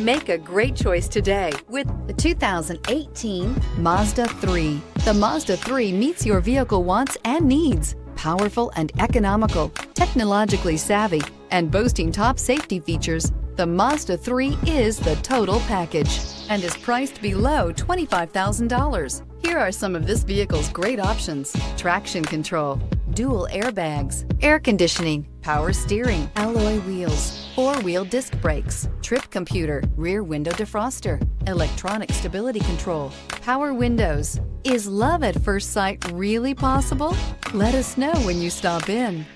Make a great choice today with the 2018 Mazda 3. The Mazda 3 meets your vehicle wants and needs. Powerful and economical, technologically savvy, and boasting top safety features, the Mazda 3 is the total package and is priced below $25,000. Here are some of this vehicle's great options: traction control, dual airbags, air conditioning, power steering, alloy wheels, four-wheel disc brakes, trip computer, rear window defroster, electronic stability control, power windows. Is love at first sight really possible? Let us know when you stop in.